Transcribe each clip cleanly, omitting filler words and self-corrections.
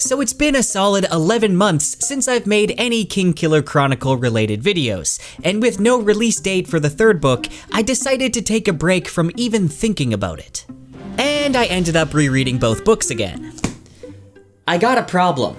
So it's been a solid 11 months since I've made any Kingkiller Chronicle related videos, and with no release date for the third book, I decided to take a break from even thinking about it. And I ended up rereading both books again. I got a problem.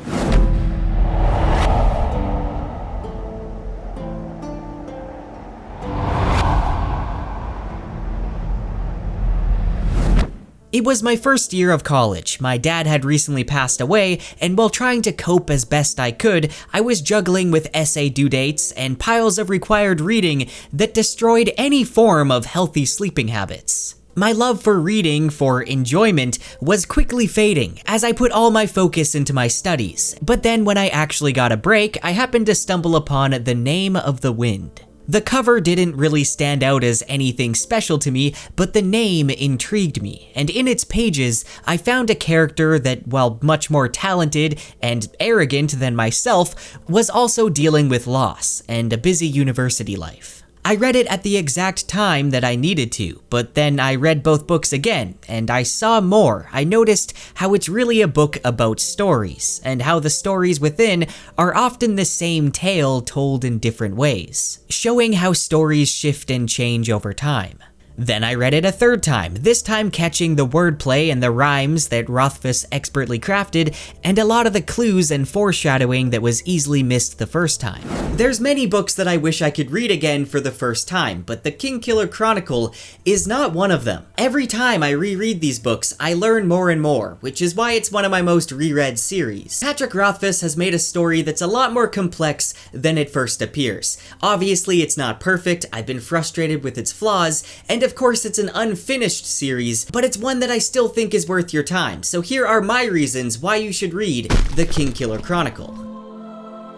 It was my first year of college. My dad had recently passed away, and while trying to cope as best I could, I was juggling with essay due dates and piles of required reading that destroyed any form of healthy sleeping habits. My love for reading for enjoyment was quickly fading as I put all my focus into my studies. But then when I actually got a break, I happened to stumble upon The Name of the Wind. The cover didn't really stand out as anything special to me, but the name intrigued me, and in its pages, I found a character that, while much more talented and arrogant than myself, was also dealing with loss and a busy university life. I read it at the exact time that I needed to, but then I read both books again, and I saw more. I noticed how it's really a book about stories, and how the stories within are often the same tale told in different ways, showing how stories shift and change over time. Then I read it a third time, this time catching the wordplay and the rhymes that Rothfuss expertly crafted, and a lot of the clues and foreshadowing that was easily missed the first time. There's many books that I wish I could read again for the first time, but the Kingkiller Chronicle is not one of them. Every time I reread these books, I learn more and more, which is why it's one of my most reread series. Patrick Rothfuss has made a story that's a lot more complex than it first appears. Obviously, it's not perfect, I've been frustrated with its flaws, and of course it's an unfinished series, but it's one that I still think is worth your time, so here are my reasons why you should read the Kingkiller Chronicle.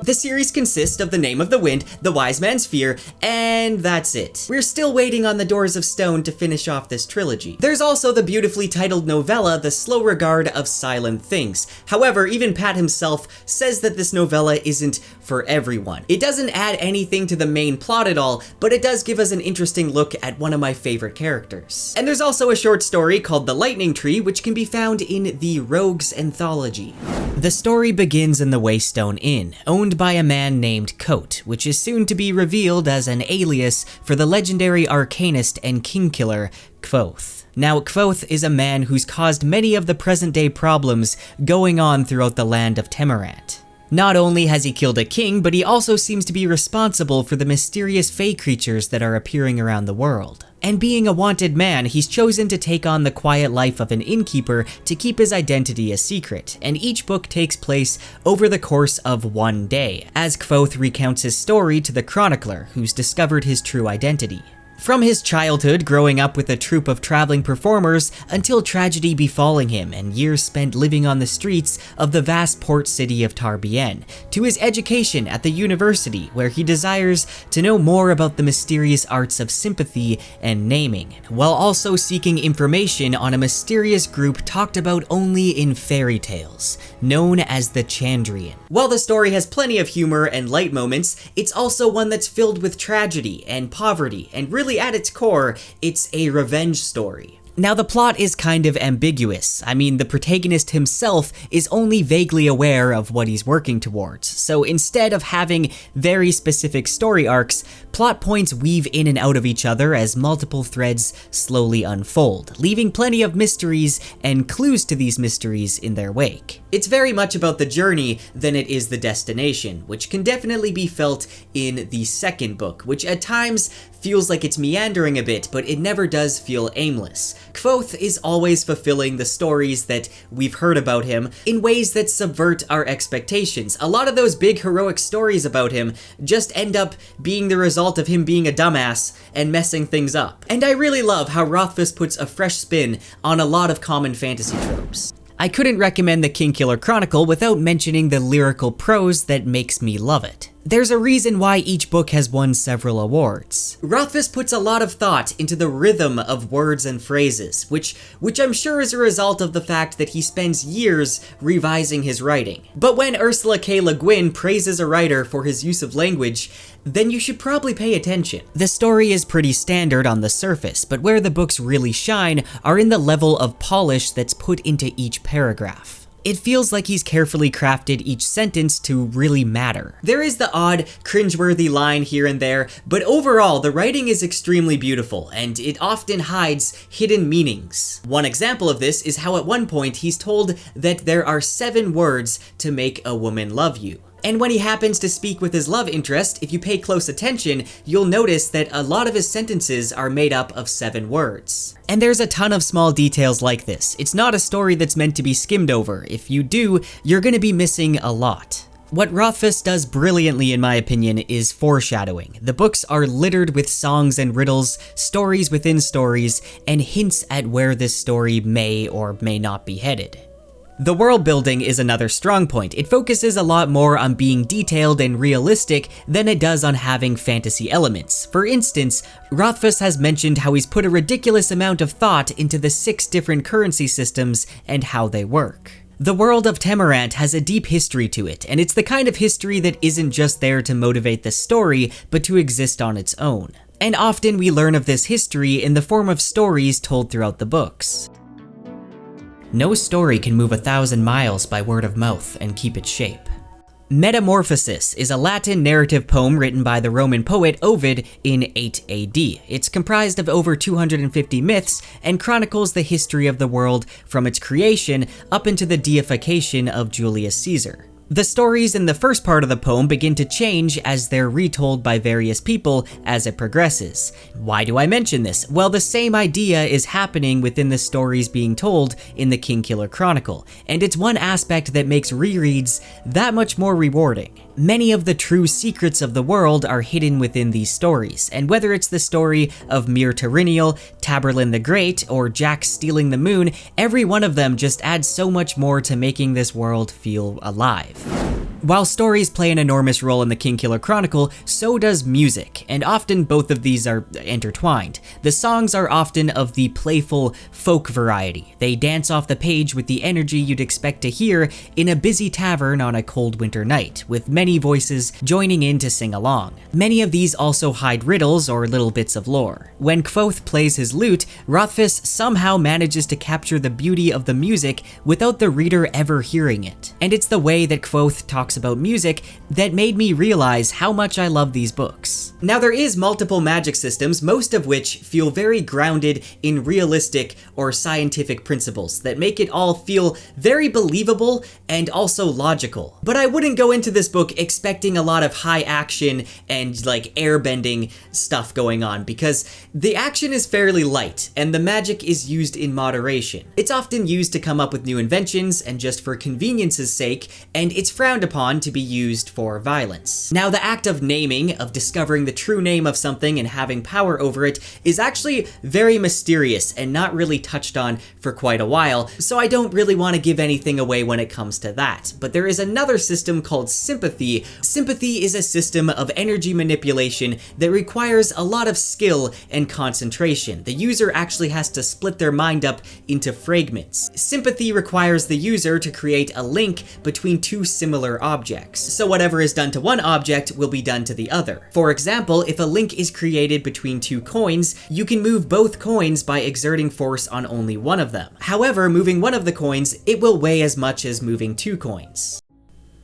The series consists of The Name of the Wind, The Wise Man's Fear, and that's it. We're still waiting on The Doors of Stone to finish off this trilogy. There's also the beautifully titled novella, The Slow Regard of Silent Things. However, even Pat himself says that this novella isn't for everyone. It doesn't add anything to the main plot at all, but it does give us an interesting look at one of my favorite characters. And there's also a short story called The Lightning Tree, which can be found in the Rogues Anthology. The story begins in the Waystone Inn, owned by a man named Kvothe, which is soon to be revealed as an alias for the legendary arcanist and kingkiller Kvothe. Now, Kvothe is a man who's caused many of the present-day problems going on throughout the land of Temerant. Not only has he killed a king, but he also seems to be responsible for the mysterious fae creatures that are appearing around the world. And being a wanted man, he's chosen to take on the quiet life of an innkeeper to keep his identity a secret, and each book takes place over the course of one day, as Kvothe recounts his story to the chronicler, who's discovered his true identity. From his childhood, growing up with a troupe of traveling performers, until tragedy befalling him and years spent living on the streets of the vast port city of Tarbienne, to his education at the university, where he desires to know more about the mysterious arts of sympathy and naming, while also seeking information on a mysterious group talked about only in fairy tales, known as the Chandrian. While the story has plenty of humor and light moments, it's also one that's filled with tragedy and poverty, and really at its core, it's a revenge story. Now, the plot is kind of ambiguous. I mean, the protagonist himself is only vaguely aware of what he's working towards, so instead of having very specific story arcs, plot points weave in and out of each other as multiple threads slowly unfold, leaving plenty of mysteries and clues to these mysteries in their wake. It's very much about the journey than it is the destination, which can definitely be felt in the second book, which at times feels like it's meandering a bit, but it never does feel aimless. Kvothe is always fulfilling the stories that we've heard about him in ways that subvert our expectations. A lot of those big heroic stories about him just end up being the result of him being a dumbass and messing things up. And I really love how Rothfuss puts a fresh spin on a lot of common fantasy tropes. I couldn't recommend the Kingkiller Chronicle without mentioning the lyrical prose that makes me love it. There's a reason why each book has won several awards. Rothfuss puts a lot of thought into the rhythm of words and phrases, which I'm sure is a result of the fact that he spends years revising his writing. But when Ursula K. Le Guin praises a writer for his use of language, then you should probably pay attention. The story is pretty standard on the surface, but where the books really shine are in the level of polish that's put into each paragraph. It feels like he's carefully crafted each sentence to really matter. There is the odd, cringeworthy line here and there, but overall, the writing is extremely beautiful, and it often hides hidden meanings. One example of this is how at one point he's told that there are 7 words to make a woman love you. And when he happens to speak with his love interest, if you pay close attention, you'll notice that a lot of his sentences are made up of 7 words. And there's a ton of small details like this. It's not a story that's meant to be skimmed over. If you do, you're gonna be missing a lot. What Rothfuss does brilliantly, in my opinion, is foreshadowing. The books are littered with songs and riddles, stories within stories, and hints at where this story may or may not be headed. The world building is another strong point. It focuses a lot more on being detailed and realistic than it does on having fantasy elements. For instance, Rothfuss has mentioned how he's put a ridiculous amount of thought into the 6 different currency systems and how they work. The world of Temerant has a deep history to it, and it's the kind of history that isn't just there to motivate the story, but to exist on its own. And often we learn of this history in the form of stories told throughout the books. No story can move 1,000 miles by word of mouth and keep its shape. Metamorphosis is a Latin narrative poem written by the Roman poet Ovid in 8 AD. It's comprised of over 250 myths and chronicles the history of the world from its creation up into the deification of Julius Caesar. The stories in the first part of the poem begin to change as they're retold by various people as it progresses. Why do I mention this? Well, the same idea is happening within the stories being told in the Kingkiller Chronicle, and it's one aspect that makes rereads that much more rewarding. Many of the true secrets of the world are hidden within these stories, and whether it's the story of Mir Tyrinnial, Taborlin the Great, or Jack stealing the moon, every one of them just adds so much more to making this world feel alive. While stories play an enormous role in the Kingkiller Chronicle, so does music, and often both of these are intertwined. The songs are often of the playful folk variety. They dance off the page with the energy you'd expect to hear in a busy tavern on a cold winter night, with many voices joining in to sing along. Many of these also hide riddles or little bits of lore. When Kvothe plays his lute, Rothfuss somehow manages to capture the beauty of the music without the reader ever hearing it. And it's the way that Kvothe talks about music that made me realize how much I love these books. Now there is multiple magic systems, most of which feel very grounded in realistic or scientific principles that make it all feel very believable and also logical. But I wouldn't go into this book expecting a lot of high action and like airbending stuff going on, because the action is fairly light and the magic is used in moderation. It's often used to come up with new inventions and just for convenience's sake, and it's frowned upon to be used for violence. Now the act of naming, of discovering the true name of something and having power over it, is actually very mysterious and not really touched on for quite a while, so I don't really want to give anything away when it comes to that. But there is another system called sympathy. Sympathy is a system of energy manipulation that requires a lot of skill and concentration. The user actually has to split their mind up into fragments. Sympathy requires the user to create a link between 2 similar objects, so whatever is done to one object will be done to the other. For example, if a link is created between 2 coins, you can move both coins by exerting force on only one of them. However, moving one of the coins, it will weigh as much as moving 2 coins.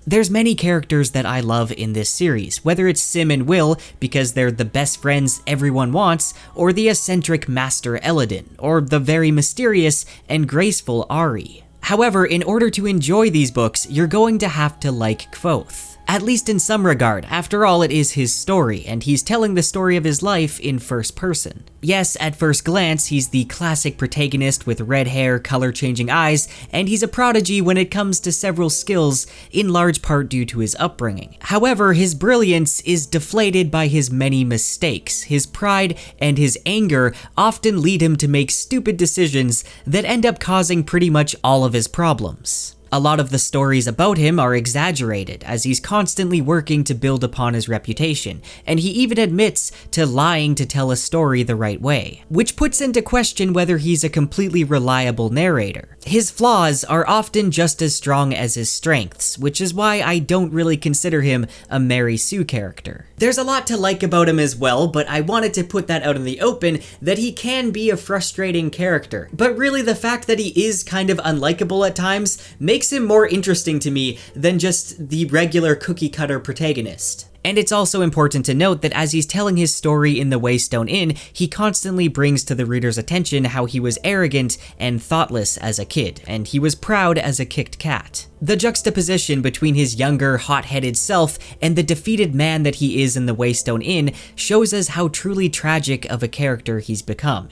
There's many characters that I love in this series, whether it's Sim and Will because they're the best friends everyone wants, or the eccentric Master Eladin, or the very mysterious and graceful Ari. However, in order to enjoy these books, you're going to have to like Kvothe. At least in some regard. After all, it is his story, and he's telling the story of his life in first person. Yes, at first glance, he's the classic protagonist with red hair, color-changing eyes, and he's a prodigy when it comes to several skills, in large part due to his upbringing. However, his brilliance is deflated by his many mistakes. His pride and his anger often lead him to make stupid decisions that end up causing pretty much all of his problems. A lot of the stories about him are exaggerated, as he's constantly working to build upon his reputation, and he even admits to lying to tell a story the right way, which puts into question whether he's a completely reliable narrator. His flaws are often just as strong as his strengths, which is why I don't really consider him a Mary Sue character. There's a lot to like about him as well, but I wanted to put that out in the open that he can be a frustrating character. But really the fact that he is kind of unlikable at times makes makes him more interesting to me than just the regular cookie-cutter protagonist. And it's also important to note that as he's telling his story in the Waystone Inn, he constantly brings to the reader's attention how he was arrogant and thoughtless as a kid, and he was proud as a kicked cat. The juxtaposition between his younger, hot-headed self and the defeated man that he is in the Waystone Inn shows us how truly tragic of a character he's become.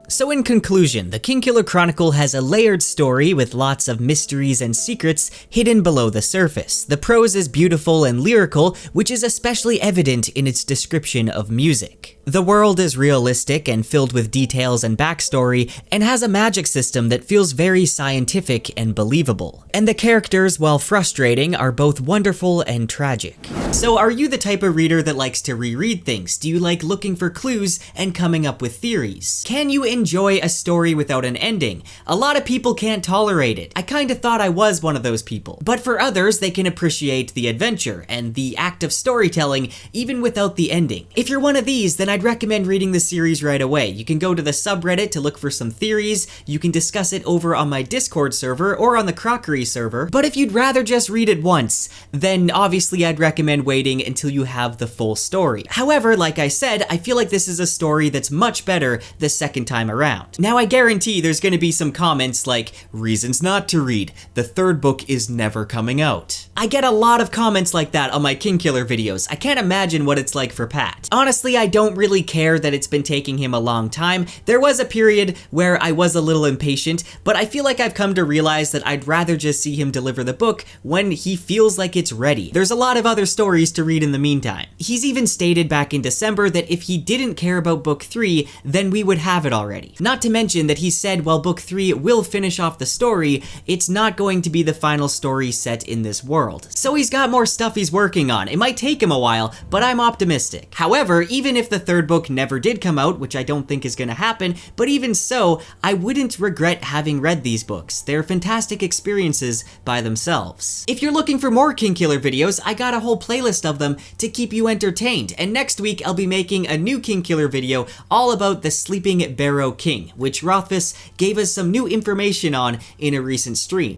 So in conclusion, the Kingkiller Chronicle has a layered story with lots of mysteries and secrets hidden below the surface. The prose is beautiful and lyrical, which is especially evident in its description of music. The world is realistic and filled with details and backstory, and has a magic system that feels very scientific and believable. And the characters, while frustrating, are both wonderful and tragic. So are you the type of reader that likes to reread things? Do you like looking for clues and coming up with theories? Can you enjoy a story without an ending? A lot of people can't tolerate it. I kinda thought I was one of those people. But for others, they can appreciate the adventure and the act of storytelling even without the ending. If you're one of these, then I'd recommend reading the series right away. You can go to the subreddit to look for some theories, you can discuss it over on my Discord server or on the Crockery server, but if you'd rather just read it once, then obviously I'd recommend waiting until you have the full story. However, like I said, I feel like this is a story that's much better the second time around. Now I guarantee there's gonna be some comments like, reasons not to read, the third book is never coming out. I get a lot of comments like that on my Kingkiller videos. I can't imagine what it's like for Pat. Honestly, I don't really care that it's been taking him a long time. There was a period where I was a little impatient, but I feel like I've come to realize that I'd rather just see him deliver the book when he feels like it's ready. There's a lot of other stories to read in the meantime. He's even stated back in December that if he didn't care about book 3, then we would have it already. Not to mention that he said while book 3 will finish off the story, it's not going to be the final story set in this world. So he's got more stuff he's working on. It might take him a while, but I'm optimistic. However, even if the third book never did come out, which I don't think is gonna happen, but even so, I wouldn't regret having read these books. They're fantastic experiences by themselves. If you're looking for more Kingkiller videos, I got a whole playlist of them to keep you entertained, and next week I'll be making a new Kingkiller video all about the Sleeping Barrow King, which Rothfuss gave us some new information on in a recent stream.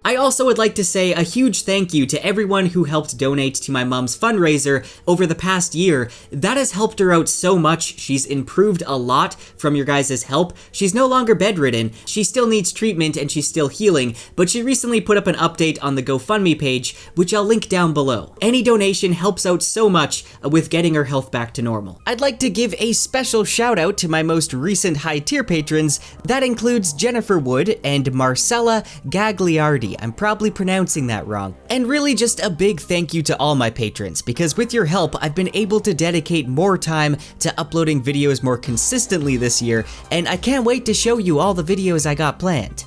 I also would like to say a huge thank you to everyone who helped donate to my mom's fundraiser over the past year. That has helped her out so much. She's improved a lot from your guys' help. She's no longer bedridden. She still needs treatment and she's still healing, but she recently put up an update on the GoFundMe page, which I'll link down below. Any donation helps out so much with getting her health back to normal. I'd like to give a special shout out to my most recent high tier patrons. That includes Jennifer Wood and Marcella Gagliardi. I'm probably pronouncing that wrong. And really just a big thank you to all my patrons, because with your help, I've been able to dedicate more time to uploading videos more consistently this year, and I can't wait to show you all the videos I got planned.